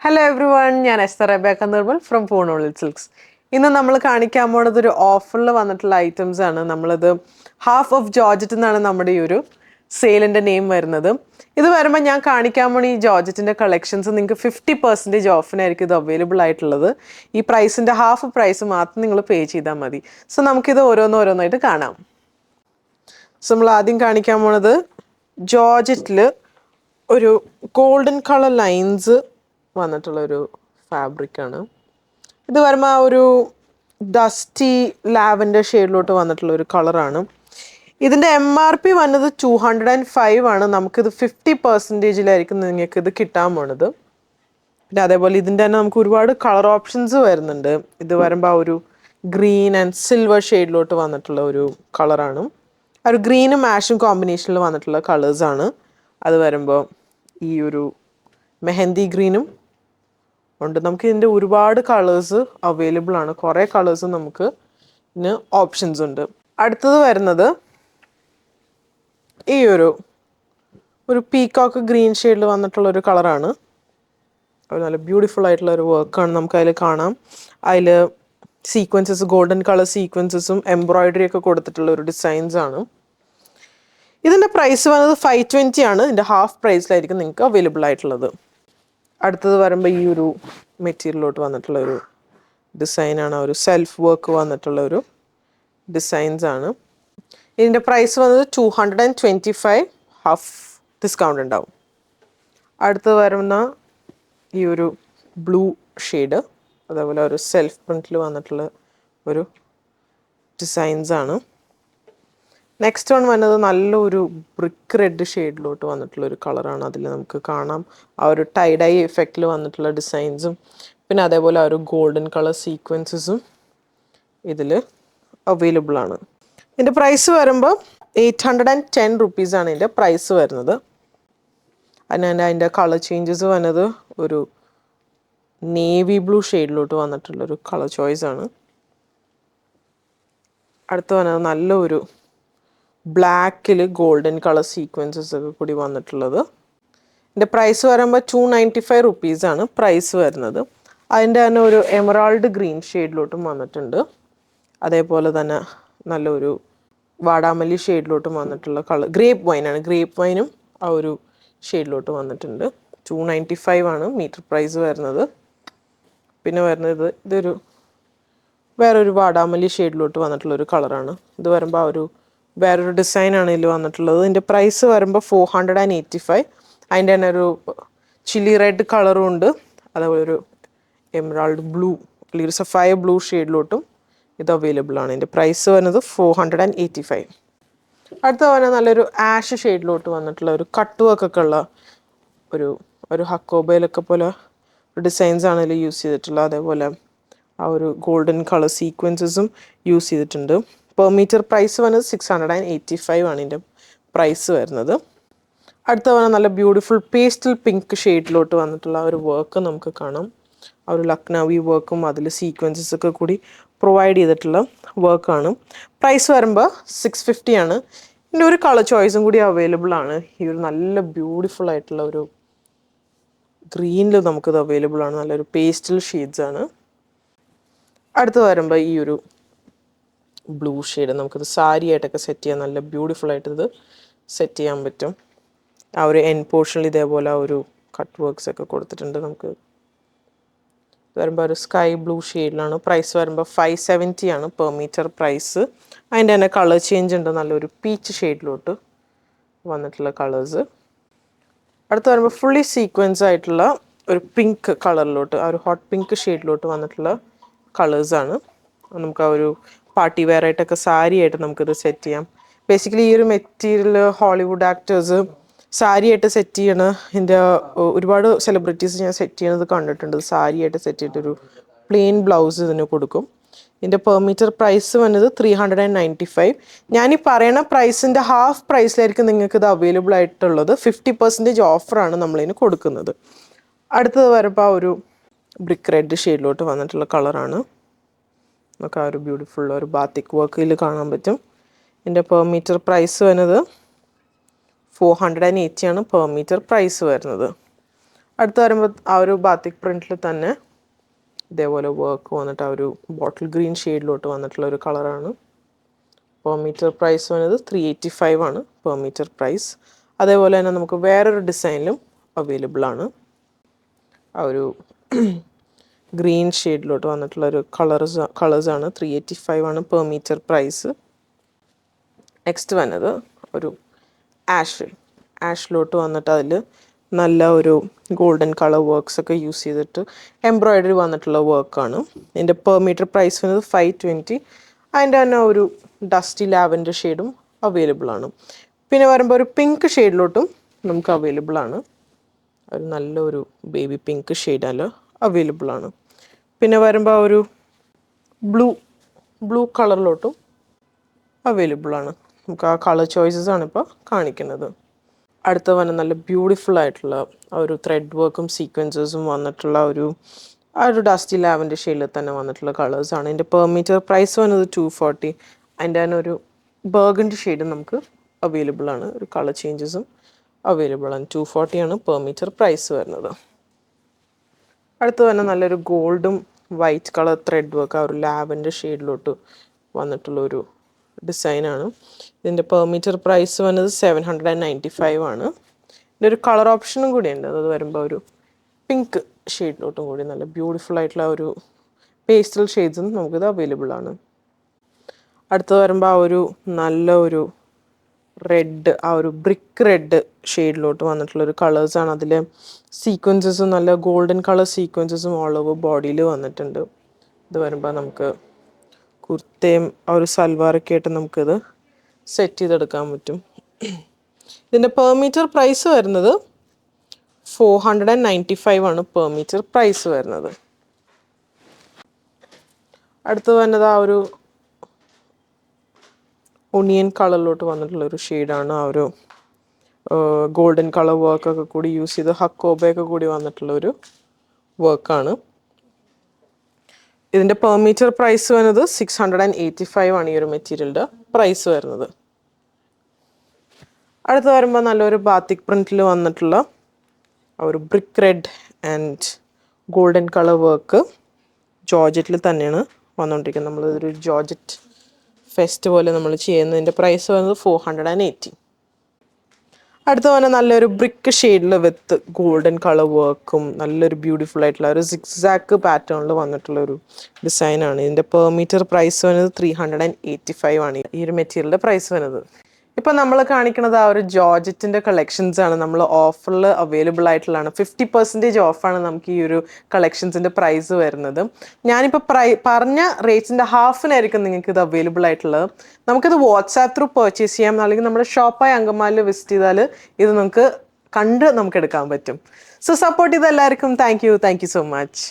Hello everyone, ഞാൻ Esther Rebecca Nirmal from പൂണോളിൽ silks. ഇന്ന് നമ്മൾ കാണിക്കാൻ പോണത് ഒരു ഓഫറിൽ വന്നിട്ടുള്ള ഐറ്റംസ് ആണ്. നമ്മളത് ഹാഫ് ഓഫ് ജോർജറ്റ് എന്നാണ് നമ്മുടെ ഈ ഒരു സെയിലിൻ്റെ നെയിം വരുന്നത്. ഇത് വരുമ്പോൾ ഞാൻ കാണിക്കാൻ പോണ ഈ ജോർജറ്റിൻ്റെ കളക്ഷൻസ് നിങ്ങൾക്ക് 50% ഓഫിനായിരിക്കും ഇത് അവൈലബിൾ ആയിട്ടുള്ളത്. ഈ പ്രൈസിൻ്റെ ഹാഫ് പ്രൈസ് മാത്രം നിങ്ങൾ പേ ചെയ്താൽ മതി. സോ നമുക്കിത് ഓരോന്നായിട്ട് കാണാം. സോ നമ്മൾ ആദ്യം കാണിക്കാൻ പോണത് ജോർജറ്റിൽ ഒരു ഗോൾഡൻ കളർ ലൈൻസ് വന്നിട്ടുള്ളൊരു ഫാബ്രിക്കാണ്. ഇത് വരുമ്പോൾ ആ ഒരു ഡസ്റ്റി ലാവൻഡർ ഷെയ്ഡിലോട്ട് വന്നിട്ടുള്ളൊരു കളറാണ്. ഇതിൻ്റെ MRP വന്നത് 205 ആണ്. നമുക്കിത് 50%-ലായിരിക്കും നിങ്ങൾക്കിത് കിട്ടാൻ പോണത്. പിന്നെ അതേപോലെ ഇതിൻ്റെ തന്നെ നമുക്ക് ഒരുപാട് കളർ ഓപ്ഷൻസ് വരുന്നുണ്ട്. ഇത് വരുമ്പോൾ ആ ഒരു ഗ്രീൻ ആൻഡ് സിൽവർ ഷെയ്ഡിലോട്ട് വന്നിട്ടുള്ള ഒരു കളറാണ്. ആ ഒരു ഗ്രീനും ആഷും കോമ്പിനേഷനിൽ വന്നിട്ടുള്ള കളേഴ്സാണ്. അത് വരുമ്പോൾ ഈ ഒരു മെഹന്തി ഗ്രീനും ഉണ്ട്. നമുക്ക് ഇതിൻ്റെ ഒരുപാട് കളേഴ്സ് അവൈലബിൾ ആണ്. കുറേ കളേഴ്സ് നമുക്ക് ഇതിന് ഓപ്ഷൻസ് ഉണ്ട്. അടുത്തത് വരുന്നത് ഈ ഒരു പീകോക്ക് ഗ്രീൻ ഷെയ്ഡിൽ വന്നിട്ടുള്ള ഒരു കളറാണ്. ഒരു നല്ല ബ്യൂട്ടിഫുൾ ആയിട്ടുള്ള ഒരു വർക്കാണ് നമുക്ക് അതിൽ കാണാം. അതിൽ സീക്വൻസസ്, ഗോൾഡൻ കളർ സീക്വൻസസും എംബ്രോയിഡറി ഒക്കെ കൊടുത്തിട്ടുള്ള ഒരു ഡിസൈൻസ് ആണ്. ഇതിൻ്റെ പ്രൈസ് വന്നത് 520 ആണ്. ഇതിൻ്റെ ഹാഫ് പ്രൈസിലായിരിക്കും നിങ്ങൾക്ക് അവൈലബിൾ ആയിട്ടുള്ളത്. അടുത്തത് വരുമ്പോൾ ഈ ഒരു മെറ്റീരിയലിലോട്ട് വന്നിട്ടുള്ള ഒരു ഡിസൈനാണ്. ഒരു സെൽഫ് വർക്ക് വന്നിട്ടുള്ള ഒരു ഡിസൈൻസ് ആണ്. ഇതിൻ്റെ പ്രൈസ് വന്നത് 225, ഹാഫ് ഡിസ്കൗണ്ട് ഉണ്ടാവും. അടുത്തത് വരുന്ന ഈ ഒരു ബ്ലൂ ഷെയ്ഡ്, അതേപോലെ ഒരു സെൽഫ് പ്രിൻറ്റിൽ വന്നിട്ടുള്ള ഒരു ഡിസൈൻസ് ആണ്. നെക്സ്റ്റ് വൺ വന്നത് നല്ലൊരു ബ്രിക്ക് റെഡ് ഷെയ്ഡിലോട്ട് വന്നിട്ടുള്ള ഒരു കളറാണ്. അതിൽ നമുക്ക് കാണാം ആ ഒരു ടൈഡൈ എഫക്റ്റിൽ വന്നിട്ടുള്ള ഡിസൈൻസും പിന്നെ അതേപോലെ ആ ഒരു ഗോൾഡൻ കളർ സീക്വൻസസും ഇതിൽ അവൈലബിൾ ആണ്. ഇതിൻ്റെ പ്രൈസ് വരുമ്പോൾ 810 റുപ്പീസാണ് ഇതിൻ്റെ പ്രൈസ് വരുന്നത്. അതിൻ്റെ കളർ ചേഞ്ചസ് വന്നത് ഒരു നേവി ബ്ലൂ ഷെയ്ഡിലോട്ട് വന്നിട്ടുള്ളൊരു കളർ ചോയ്സാണ്. അടുത്ത് വന്നത് നല്ലൊരു ബ്ലാക്കിൽ ഗോൾഡൻ കളർ സീക്വൻസസ് ഒക്കെ കൂടി വന്നിട്ടുള്ളത്. ഇതിൻ്റെ പ്രൈസ് വരുമ്പോൾ 295 റുപ്പീസാണ് പ്രൈസ് വരുന്നത്. അതിൻ്റെ തന്നെ ഒരു എമറാൾഡ് ഗ്രീൻ ഷെയ്ഡിലോട്ടും വന്നിട്ടുണ്ട്. അതേപോലെ തന്നെ നല്ലൊരു വാടാമല്ലി ഷെയ്ഡിലോട്ടും വന്നിട്ടുള്ള കളർ ഗ്രേപ്പ് വൈനാണ്. ഗ്രേപ്പ് വൈനും ആ ഒരു ഷെയ്ഡിലോട്ട് വന്നിട്ടുണ്ട്. 295 ആണ് മീറ്റർ പ്രൈസ് വരുന്നത്. പിന്നെ വരുന്നത് ഇതൊരു വേറൊരു വാടാമല്ലി ഷെയ്ഡിലോട്ട് വന്നിട്ടുള്ളൊരു കളറാണ്. ഇത് വരുമ്പോൾ ആ ഒരു വേറൊരു ഡിസൈനാണ് ഇതിൽ വന്നിട്ടുള്ളത്. ഇതിൻ്റെ പ്രൈസ് വരുമ്പോൾ 485. അതിൻ്റെ തന്നെ ഒരു ചില്ലി റെഡ് കളറും ഉണ്ട്. അതേപോലെ ഒരു എമറാൾഡ് ബ്ലൂ അല്ലെങ്കിൽ ഒരു സഫയർ ബ്ലൂ ഷെയ്ഡിലോട്ടും ഇത് അവൈലബിൾ ആണ്. ഇതിൻ്റെ പ്രൈസ് വരുന്നത് 485. അടുത്ത പറഞ്ഞാൽ നല്ലൊരു ആഷ് ഷെയ്ഡിലോട്ട് വന്നിട്ടുള്ള ഒരു കട്ട് വർക്കൊക്കെ ഉള്ള ഒരു ഹക്കോബയിലൊക്കെ പോലെ ഡിസൈൻസ് ആണ് ഇതിൽ യൂസ് ചെയ്തിട്ടുള്ളത്. അതേപോലെ ആ ഒരു ഗോൾഡൻ കളർ സീക്വൻസസും യൂസ് ചെയ്തിട്ടുണ്ട്. പെർ മീറ്റർ പ്രൈസ് വന്നത് 685 ആണ് ഇതിൻ്റെ പ്രൈസ് വരുന്നത്. അടുത്ത പറഞ്ഞാൽ നല്ല ബ്യൂട്ടിഫുൾ പേസ്റ്റൽ പിങ്ക് ഷെയ്ഡിലോട്ട് വന്നിട്ടുള്ള ഒരു വർക്ക് നമുക്ക് കാണാം. ആ ഒരു ലക്നൗവി വർക്കും അതിൽ സീക്വൻസസ് ഒക്കെ കൂടി പ്രൊവൈഡ് ചെയ്തിട്ടുള്ള വർക്കാണ്. പ്രൈസ് വരുമ്പോൾ 650 ആണ്. ഇതിൻ്റെ ഒരു കളർ ചോയ്സും കൂടി അവൈലബിൾ ആണ്. ഈ ഒരു നല്ല ബ്യൂട്ടിഫുൾ ആയിട്ടുള്ള ഒരു ഗ്രീനിൽ നമുക്കിത് അവൈലബിൾ ആണ്. നല്ലൊരു പേസ്റ്റൽ ഷെയ്ഡ്സ് ആണ്. അടുത്ത് വരുമ്പോൾ ഈ ഒരു ബ്ലൂ ഷെയ്ഡ് നമുക്കിത് സാരി ആയിട്ടൊക്കെ സെറ്റ് ചെയ്യാൻ നല്ല ബ്യൂട്ടിഫുൾ ആയിട്ട് ഇത് സെറ്റ് ചെയ്യാൻ പറ്റും. ആ ഒരു എൻ പോർഷനിൽ ഇതേപോലെ ആ ഒരു കട്ട് വർക്ക്സ് ഒക്കെ കൊടുത്തിട്ടുണ്ട്. നമുക്ക് വരുമ്പോൾ ഒരു സ്കൈ ബ്ലൂ ഷെയ്ഡിലാണ്. പ്രൈസ് വരുമ്പോൾ 570 ആണ് പെർ മീറ്റർ പ്രൈസ്. അതിൻ്റെ തന്നെ കളർ ചേഞ്ച് ഉണ്ട്. നല്ലൊരു പീച്ച് ഷെയ്ഡിലോട്ട് വന്നിട്ടുള്ള കളേഴ്സ്. അടുത്ത് വരുമ്പോൾ ഫുള്ളി സീക്വൻസ് ആയിട്ടുള്ള ഒരു പിങ്ക് കളറിലോട്ട്, ആ ഒരു ഹോട്ട് പിങ്ക് ഷെയ്ഡിലോട്ട് വന്നിട്ടുള്ള കളേഴ്സാണ്. നമുക്ക് ആ ഒരു പാർട്ടി വെയർ ആയിട്ടൊക്കെ സാരി ആയിട്ട് നമുക്കിത് സെറ്റ് ചെയ്യാം. ബേസിക്കലി ഈ ഒരു മെറ്റീരിയൽ ഹോളിവുഡ് ആക്ടേഴ്സ് സാരി ആയിട്ട് സെറ്റ് ചെയ്യണ ഇതിൻ്റെ ഒരുപാട് സെലിബ്രിറ്റീസ് ഞാൻ സെറ്റ് ചെയ്യണത് കണ്ടിട്ടുണ്ട്. സാരി ആയിട്ട് സെറ്റ് ചെയ്തിട്ടൊരു പ്ലെയിൻ ബ്ലൗസ് ഇതിന് കൊടുക്കും. ഇതിൻ്റെ പെർ മീറ്റർ പ്രൈസ് വന്നത് 395. ഞാനീ പറയണ പ്രൈസിൻ്റെ ഹാഫ് പ്രൈസിലായിരിക്കും നിങ്ങൾക്കിത് അവൈലബിൾ ആയിട്ടുള്ളത്. 50% ഓഫറാണ് നമ്മളിതിന് കൊടുക്കുന്നത്. അടുത്തത് വരുമ്പോൾ ആ ഒരു ബ്രിക്ക് റെഡ് ഷെയ്ഡിലോട്ട് വന്നിട്ടുള്ള കളറാണ്. നമുക്ക് ആ ഒരു ബ്യൂട്ടിഫുൾ ഒരു ബാത്തിക് വർക്കിൽ കാണാൻ പറ്റും. ഇതിൻ്റെ പെർ മീറ്റർ പ്രൈസ് വരുന്നത് 480 ആണ് പെർ മീറ്റർ പ്രൈസ് വരുന്നത്. അടുത്ത് വരുമ്പോൾ ആ ഒരു ബാത്തിക് പ്രിൻറ്റിൽ തന്നെ ഇതേപോലെ വർക്ക് വന്നിട്ട് ആ ഒരു ബോട്ടിൽ ഗ്രീൻ ഷെയ്ഡിലോട്ട് വന്നിട്ടുള്ള ഒരു കളറാണ്. പെർ മീറ്റർ പ്രൈസ് വന്നത് 385 ആണ് പെർ മീറ്റർ പ്രൈസ്. അതേപോലെ തന്നെ നമുക്ക് വേറൊരു ഡിസൈനിലും അവൈലബിൾ ആണ്. ആ ഒരു ഗ്രീൻ ഷെയ്ഡിലോട്ട് വന്നിട്ടുള്ള ഒരു കളേഴ്സാണ്. 385 ആണ് പെർ മീറ്റർ പ്രൈസ്. നെക്സ്റ്റ് വന്നത് ഒരു ആഷിലോട്ട് വന്നിട്ട് അതിൽ നല്ല ഒരു ഗോൾഡൻ കളർ വർക്ക്സ് ഒക്കെ യൂസ് ചെയ്തിട്ട് എംബ്രോയിഡറി വന്നിട്ടുള്ള വർക്കാണ്. ഇതിൻ്റെ പെർ മീറ്റർ പ്രൈസ് വന്നത് 520. അതിൻ്റെ തന്നെ ഒരു ഡസ്റ്റി ലാവൻഡർ ഷെയ്ഡും അവൈലബിൾ ആണ്. പിന്നെ വരുമ്പോൾ ഒരു പിങ്ക് ഷെയ്ഡിലോട്ടും നമുക്ക് അവൈലബിൾ ആണ്. ഒരു നല്ലൊരു ബേബി പിങ്ക് ഷെയ്ഡല്ല അവൈലബിൾ ആണ്. പിന്നെ വരുമ്പോൾ ഒരു ബ്ലൂ കളറിലോട്ടും അവൈലബിൾ ആണ്. നമുക്ക് ആ കളർ ചോയ്സസ് ആണ് ഇപ്പോൾ കാണിക്കുന്നത്. അടുത്ത വന്ന നല്ല ബ്യൂട്ടിഫുൾ ആയിട്ടുള്ള ആ ഒരു ത്രെഡ് വർക്കും സീക്വൻസസും വന്നിട്ടുള്ള ആ ഒരു ഡസ്റ്റി ലാവൻഡർ ഷെയ്ഡിൽ തന്നെ വന്നിട്ടുള്ള കളേഴ്സാണ്. ഇതിൻ്റെ പെർ മീറ്റർ പ്രൈസ് വന്നത് 240. അതിൻ്റെ തന്നെ ഒരു ബർഗണ്ടി ഷെയ്ഡും നമുക്ക് അവൈലബിൾ ആണ്. ഒരു കളർ ചേഞ്ചസും അവൈലബിൾ ആണ്. 240 ആണ് പെർ മീറ്റർ പ്രൈസ് വരുന്നത്. അടുത്ത് തന്നെ നല്ലൊരു ഗോൾഡും വൈറ്റ് കളർ ത്രെഡ് വർക്ക് ആ ഒരു ലാവൻഡർ ഷെയ്ഡിലോട്ട് വന്നിട്ടുള്ളൊരു ഡിസൈനാണ്. ഇതിൻ്റെ പെർ മീറ്റർ പ്രൈസ് വന്നത് 795 ആണ്. ഇതിൻ്റെ ഒരു കളർ ഓപ്ഷനും കൂടിയുണ്ട്. അത് വരുമ്പോൾ ഒരു പിങ്ക് ഷെയ്ഡിലോട്ടും കൂടി നല്ല ബ്യൂട്ടിഫുൾ ആയിട്ടുള്ള ഒരു പേസ്റ്റൽ ഷെയ്ഡ്സും നമുക്കിത് അവൈലബിൾ ആണ്. അടുത്ത് വരുമ്പോൾ ആ ഒരു നല്ല ഒരു റെഡ്, ആ ഒരു ബ്രിക്ക് റെഡ് ഷെയ്ഡിലോട്ട് വന്നിട്ടുള്ളൊരു കളേഴ്സാണ്. അതിൽ സീക്വൻസസും നല്ല ഗോൾഡൻ കളർ സീക്വൻസസും ഓൾ ഓവർ ബോഡിയിൽ വന്നിട്ടുണ്ട്. ഇത് വരുമ്പോൾ നമുക്ക് കുർത്തയും ആ ഒരു സൽവാറൊക്കെ ആയിട്ട് നമുക്കിത് സെറ്റ് ചെയ്തെടുക്കാൻ പറ്റും. ഇതിൻ്റെ പെർ മീറ്റർ പ്രൈസ് വരുന്നത് 495 ആണ് പെർ മീറ്റർ പ്രൈസ് വരുന്നത്. അടുത്ത് വരുന്നത് ആ ഒരു ഒണിയൻ കളറിലോട്ട് വന്നിട്ടുള്ളൊരു ഷെയ്ഡാണ്. ആ ഒരു ഗോൾഡൻ കളർ വർക്കൊക്കെ കൂടി യൂസ് ചെയ്ത് ഹക്കോബയൊക്കെ കൂടി വന്നിട്ടുള്ളൊരു വർക്കാണ്. ഇതിൻ്റെ പെർ മീറ്റർ പ്രൈസ് വരുന്നത് 685 ആണ് ഈ ഒരു മെറ്റീരിയലിൻ്റെ പ്രൈസ് വരുന്നത്. അടുത്ത് വരുമ്പോൾ നല്ലൊരു ബാത്തിക് പ്രിൻറ്റിൽ വന്നിട്ടുള്ള ഒരു brick red and golden colour work ജോർജറ്റിൽ തന്നെയാണ് വന്നുകൊണ്ടിരിക്കുന്നത്. നമ്മളൊരു ജോർജറ്റ് ഫെസ്റ്റ് പോലെ നമ്മൾ ചെയ്യുന്നതിൻ്റെ പ്രൈസ് വരുന്നത് 480. അടുത്ത തന്നെ നല്ലൊരു ബ്രിക്ക് ഷെയ്ഡിൽ വിത്ത് ഗോൾഡൻ കളർ വർക്കും നല്ലൊരു ബ്യൂട്ടിഫുൾ ആയിട്ടുള്ള ഒരു സിക്സാക്ക് പാറ്റേണിൽ വന്നിട്ടുള്ളൊരു ഡിസൈനാണ്. ഇതിൻ്റെ പെർ മീറ്റർ പ്രൈസ് വരുന്നത് 385 ആണ് ഈ ഒരു മെറ്റീരിയലിൻ്റെ പ്രൈസ് വരുന്നത്. ഇപ്പം നമ്മൾ കാണിക്കുന്നത് ആ ഒരു ജോർജറ്റിൻ്റെ കളക്ഷൻസ് ആണ്. നമ്മൾ ഓഫറിൽ അവൈലബിൾ ആയിട്ടുള്ളതാണ്. 50% ഓഫാണ് നമുക്ക് ഈ ഒരു കളക്ഷൻസിൻ്റെ പ്രൈസ് വരുന്നത്. ഞാനിപ്പോൾ പറഞ്ഞ റേറ്റ്സിൻ്റെ ഹാഫിനായിരിക്കും നിങ്ങൾക്ക് ഇത് അവൈലബിൾ ആയിട്ടുള്ളത്. നമുക്കിത് വാട്സാപ്പ് ത്രൂ പർച്ചേസ് ചെയ്യാം, അല്ലെങ്കിൽ നമ്മുടെ ഷോപ്പായ അങ്കമാലിൽ വിസിറ്റ് ചെയ്താൽ ഇത് നമുക്ക് കണ്ട് നമുക്ക് എടുക്കാൻ പറ്റും. സോ സപ്പോർട്ട് ചെയ്ത എല്ലാവർക്കും താങ്ക് യു സോ മച്ച്.